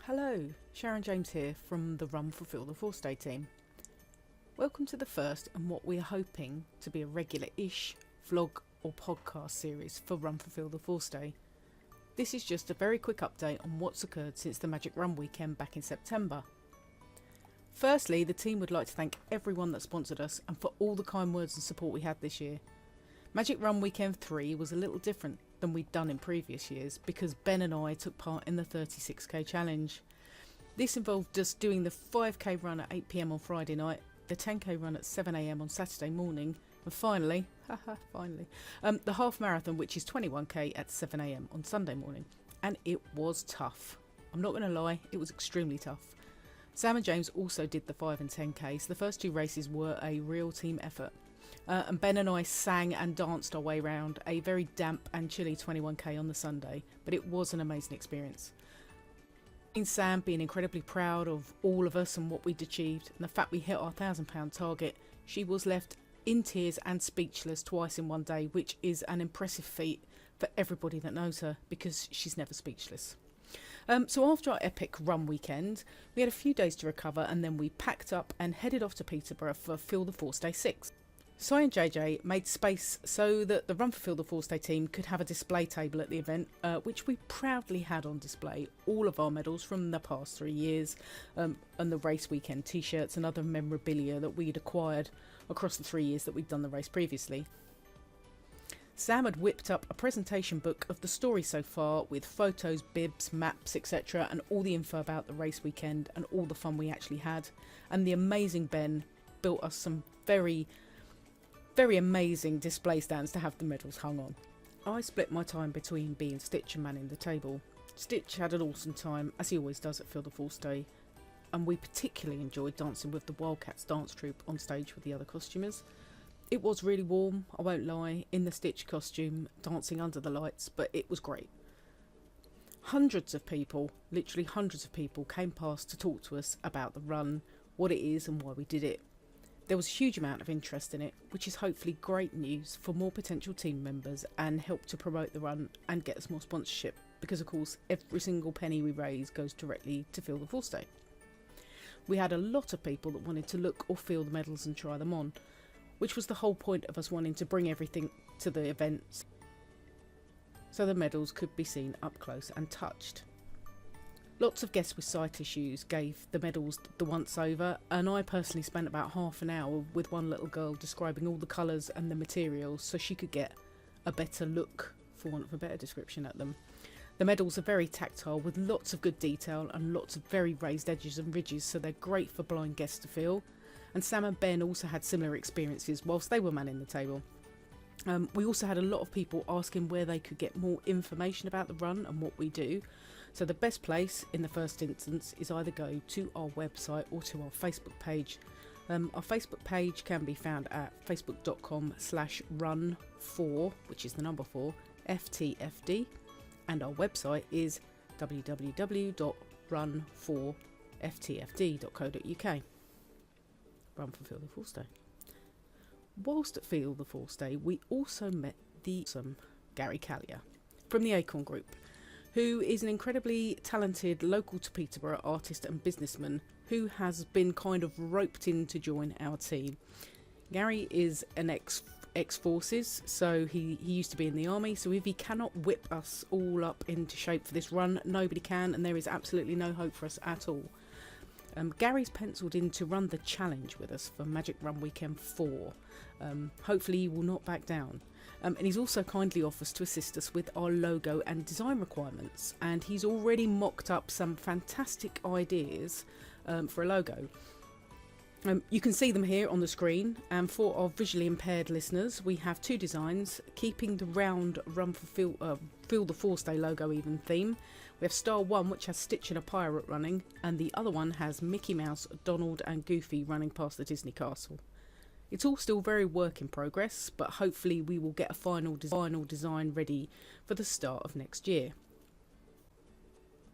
Hello, Sharon James here from the Run4FTFD team. Welcome to the first and what we are hoping to be a regular-ish vlog or podcast series for Run4FTFD. This is just a very quick update on what's occurred since the Magic Run weekend back in September. Firstly, the team would like to thank everyone that sponsored us and for all the kind words and support we had this year. Magic Run Weekend 3 was a little different than we'd done in previous years because Ben and I took part in the 36k challenge. This involved us doing the 5k run at 8 PM on Friday night, the 10k run at 7 AM on Saturday morning, and finally, the half marathon, which is 21k at 7 AM on Sunday morning. And it was tough. I'm not going to lie, it was extremely tough. Sam and James also did the 5 and 10k, so the first two races were a real team effort. And Ben and I sang and danced our way around a very damp and chilly 21k on the Sunday, but it was an amazing experience. In Sam being incredibly proud of all of us and what we'd achieved, and the fact we hit our £1,000 target, she was left in tears and speechless twice in one day, which is an impressive feat for everybody that knows her, because she's never speechless. So after our epic run weekend, we had a few days to recover, and then we packed up and headed off to Peterborough for Feel the Force Day 6. Cy and JJ made space so that the Run4FTFD team could have a display table at the event, which we proudly had on display all of our medals from the past 3 years, and the race weekend t-shirts and other memorabilia that we'd acquired across the 3 years that we'd done the race previously. Sam had whipped up a presentation book of the story so far with photos, bibs, maps, etc., and all the info about the race weekend and all the fun we actually had. And the amazing Ben built us some very amazing display stands to have the medals hung on. I split my time between being Stitch and manning the table. Stitch had an awesome time, as he always does at Feel the Force Day, and we particularly enjoyed dancing with the Wildcats dance troupe on stage with the other costumers. It was really warm, I won't lie, in the Stitch costume, dancing under the lights, but it was great. Hundreds of people, literally hundreds of people, came past to talk to us about the run, what it is and why we did it. There was a huge amount of interest in it, which is hopefully great news for more potential team members and help to promote the run and get us more sponsorship, because of course every single penny we raise goes directly to Feel the Force Day. We had a lot of people that wanted to look or feel the medals and try them on, which was the whole point of us wanting to bring everything to the event so the medals could be seen up close and touched. Lots of guests with sight issues gave the medals the once over, and I personally spent about half an hour with one little girl describing all the colours and the materials so she could get a better look, for want of a better description, at them. The medals are very tactile with lots of good detail and lots of very raised edges and ridges, so they're great for blind guests to feel. And Sam and Ben also had similar experiences whilst they were manning the table. We also had a lot of people asking where they could get more information about the run and what we do. So the best place in the first instance is either go to our website or to our Facebook page. Our Facebook page can be found at facebook.com/run4, which is the number 4, FTFD, and our website is www.run4ftfd.co.uk. Run for Feel the Force Day. Whilst at Feel the Force Day, we also met the awesome Gary Callier from the Acorn Group, who is an incredibly talented local to Peterborough artist and businessman who has been kind of roped in to join our team. Gary is an ex-forces, so he used to be in the army, so if he cannot whip us all up into shape for this run, nobody can, and there is absolutely no hope for us at all. Gary's penciled in to run the challenge with us for Magic Run Weekend 4. Hopefully he will not back down. And he's also kindly offered to assist us with our logo and design requirements. And he's already mocked up some fantastic ideas for a logo. You can see them here on the screen, and for our visually impaired listeners, we have two designs, keeping the round Run for Feel the Force Day logo even theme. We have Star 1, which has Stitch and a pirate running, and the other one has Mickey Mouse, Donald and Goofy running past the Disney castle. It's all still very work in progress, but hopefully we will get a final design ready for the start of next year.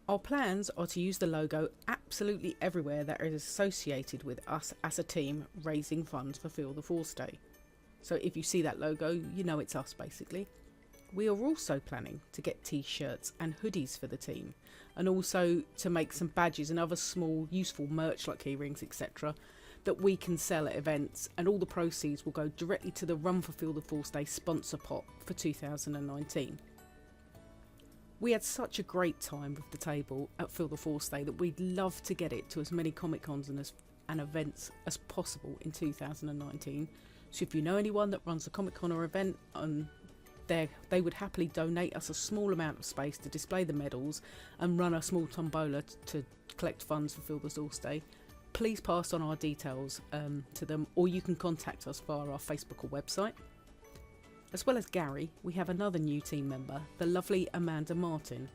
Our plans are to use the logo absolutely everywhere that is associated with us as a team raising funds for Feel the Force Day. So if you see that logo, you know it's us basically. we are also planning to get t-shirts and hoodies for the team, and also to make some badges and other small useful merch like key rings, etc., that we can sell at events, and all the proceeds will go directly to the Run for Feel the Force Day sponsor pot for 2019. We had such a great time with the table at Feel the Force Day that we'd love to get it to as many Comic Cons and events as possible in 2019. So if you know anyone that runs a Comic Con or event, they would happily donate us a small amount of space to display the medals and run a small tombola to collect funds for Feel the Force Day, please pass on our details to them, or you can contact us via our Facebook or website. As well as Gary, we have another new team member, the lovely Amanda Martin.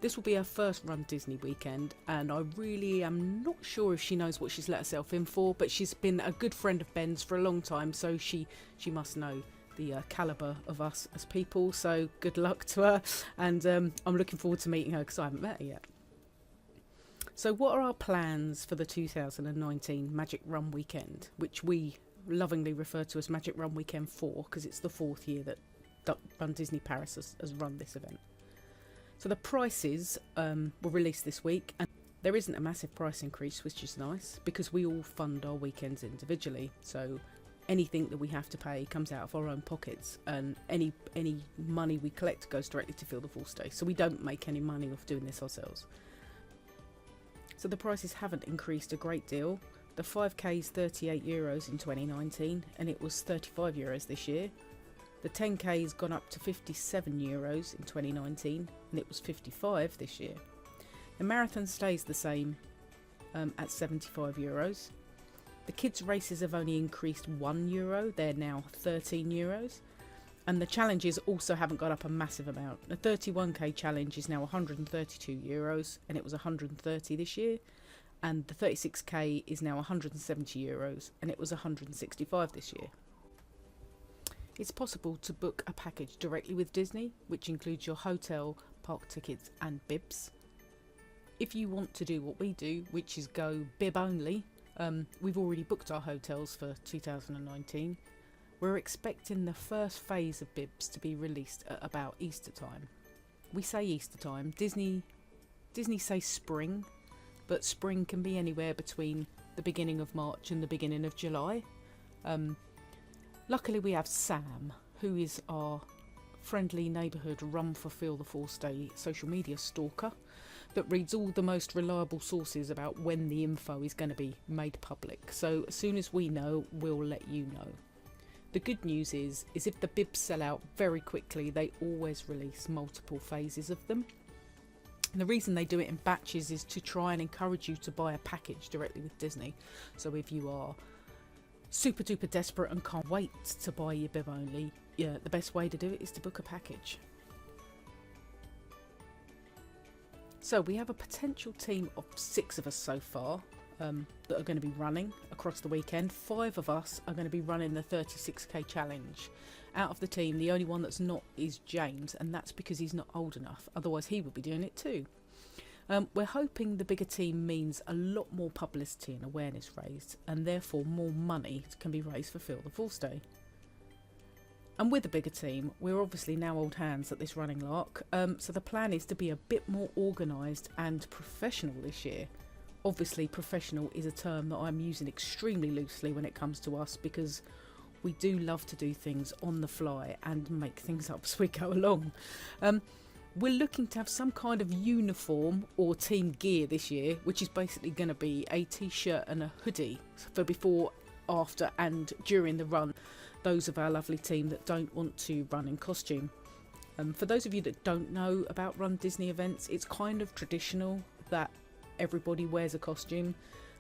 This will be her first Run Disney weekend, and I really am not sure if she knows what she's let herself in for, but she's been a good friend of Ben's for a long time, so she must know the calibre of us as people, so good luck to her, and I'm looking forward to meeting her because I haven't met her yet. So what are our plans for the 2019 Magic Run Weekend, which we lovingly refer to as Magic Run Weekend 4 because it's the 4th year that Run Disney Paris has run this event. So the prices were released this week, and there isn't a massive price increase, which is nice because we all fund our weekends individually, so anything that we have to pay comes out of our own pockets, and any money we collect goes directly to Feel the Force Day, so we don't make any money off doing this ourselves. So the prices haven't increased a great deal. The 5k is €38 in 2019, and it was €35 this year. The 10k has gone up to €57 in 2019, and it was €55 this year. The marathon stays the same at €75. The kids' races have only increased €1, they're now €13. And the challenges also haven't gone up a massive amount. The 31k challenge is now €132, and it was €130 this year. And the 36k is now €170, and it was €165 this year. It's possible to book a package directly with Disney, which includes your hotel, park tickets and bibs. If you want to do what we do, which is go bib only, we've already booked our hotels for 2019. We're expecting the first phase of bibs to be released at about Easter time. We say Easter time. Disney say spring, but spring can be anywhere between the beginning of March and the beginning of July. Luckily we have Sam, who is our friendly neighbourhood Run for Feel the Force Day social media stalker that reads all the most reliable sources about when the info is going to be made public. So as soon as we know, we'll let you know. The good news is if the bibs sell out very quickly, they always release multiple phases of them. And the reason they do it in batches is to try and encourage you to buy a package directly with Disney. So if you are super duper desperate and can't wait to buy your bib only, yeah, the best way to do it is to book a package. So we have a potential team of 6 of us so far. That are going to be running across the weekend. 5 of us are going to be running the 36k challenge. Out of the team, the only one that's not is James, and that's because he's not old enough, otherwise he would be doing it too. We're hoping the bigger team means a lot more publicity and awareness raised, and therefore more money can be raised for Feel the Force Day. And with the bigger team, we're obviously now old hands at this running lark, so the plan is to be a bit more organised and professional this year. Obviously, professional is a term that I'm using extremely loosely when it comes to us, because we do love to do things on the fly and make things up as we go along. We're looking to have some kind of uniform or team gear this year, which is basically going to be a t-shirt and a hoodie for before, after and during the run, those of our lovely team that don't want to run in costume. For those of you that don't know about Run Disney events, it's kind of traditional that everybody wears a costume,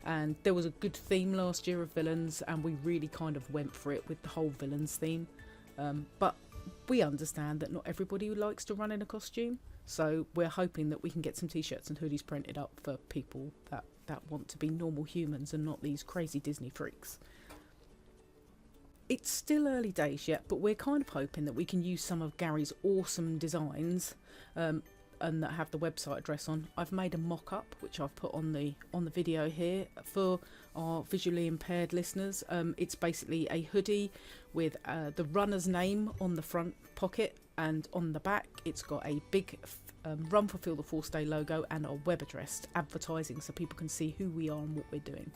and there was a good theme last year of villains, and we really kind of went for it with the whole villains theme, but we understand that not everybody likes to run in a costume, so we're hoping that we can get some t-shirts and hoodies printed up for people that want to be normal humans and not these crazy Disney freaks. It's still early days yet, but we're kind of hoping that we can use some of Gary's awesome designs and that have the website address on. I've made a mock-up which I've put on the video here for our visually impaired listeners. It's basically a hoodie with the runner's name on the front pocket and on the back it's got a big Run for Feel the Force Day logo and our web address advertising so people can see who we are and what we're doing.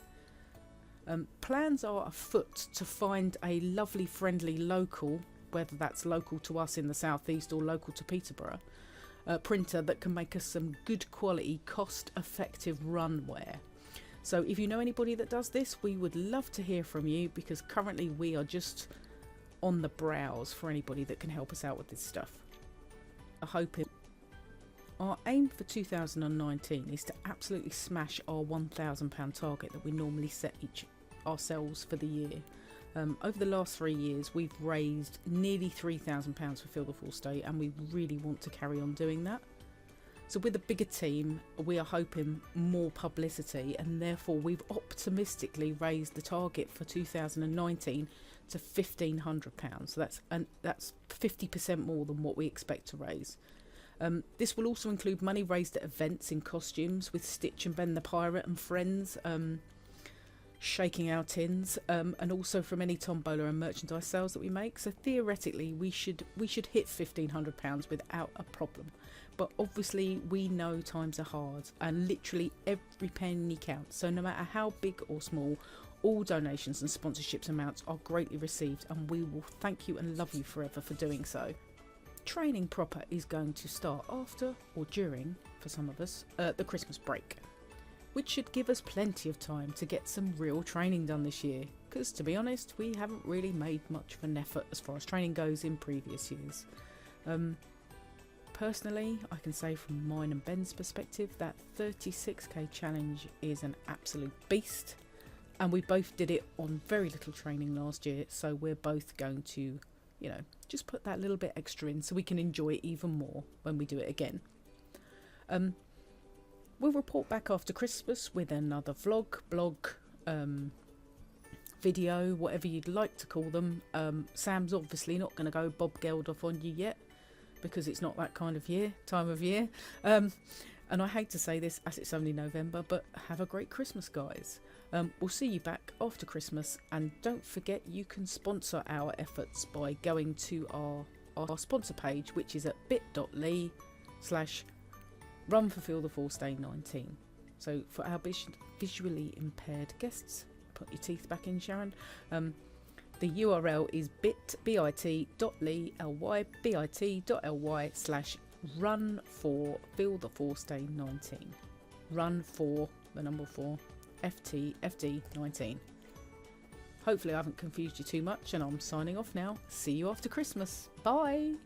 Plans are afoot to find a lovely, friendly local, whether that's local to us in the southeast or local to Peterborough, printer that can make us some good quality, cost-effective run wear. So if you know anybody that does this, we would love to hear from you, because currently we are just on the browse for anybody that can help us out with this stuff. I hope it. Our aim for 2019 is to absolutely smash our £1,000 target that we normally set ourselves for the year. Over the last 3 years we've raised nearly £3,000 for Feel the Force Day, and we really want to carry on doing that. So with a bigger team we are hoping more publicity, and therefore we've optimistically raised the target for 2019 to £1,500. So that's 50% more than what we expect to raise. This will also include money raised at events in costumes with Stitch and Ben the Pirate and friends, shaking our tins, and also from any tombola and merchandise sales that we make. So theoretically we should hit £1,500 without a problem. But obviously we know times are hard and literally every penny counts. So no matter how big or small, all donations and sponsorships amounts are greatly received, and we will thank you and love you forever for doing so. Training proper is going to start after, or during for some of us, the Christmas break, which should give us plenty of time to get some real training done this year, because to be honest we haven't really made much of an effort as far as training goes in previous years. Personally, I can say from mine and Ben's perspective that 36k challenge is an absolute beast, and we both did it on very little training last year, so we're both going to, you know, just put that little bit extra in so we can enjoy it even more when we do it again. We'll report back after Christmas with another vlog, blog, video, whatever you'd like to call them. Sam's obviously not going to go Bob Geldof on you yet, because it's not that kind of time of year. And I hate to say this as it's only November, but have a great Christmas, guys. We'll see you back after Christmas, and don't forget you can sponsor our efforts by going to our sponsor page, which is at bit.ly/Run4FTFD 19. So for our visually impaired guests, put your teeth back in, Sharon. The URL is bit.ly/Run4FTFD 19. Run for the number 4 FTFD 19. Hopefully I haven't confused you too much, and I'm signing off now. See you after Christmas. Bye.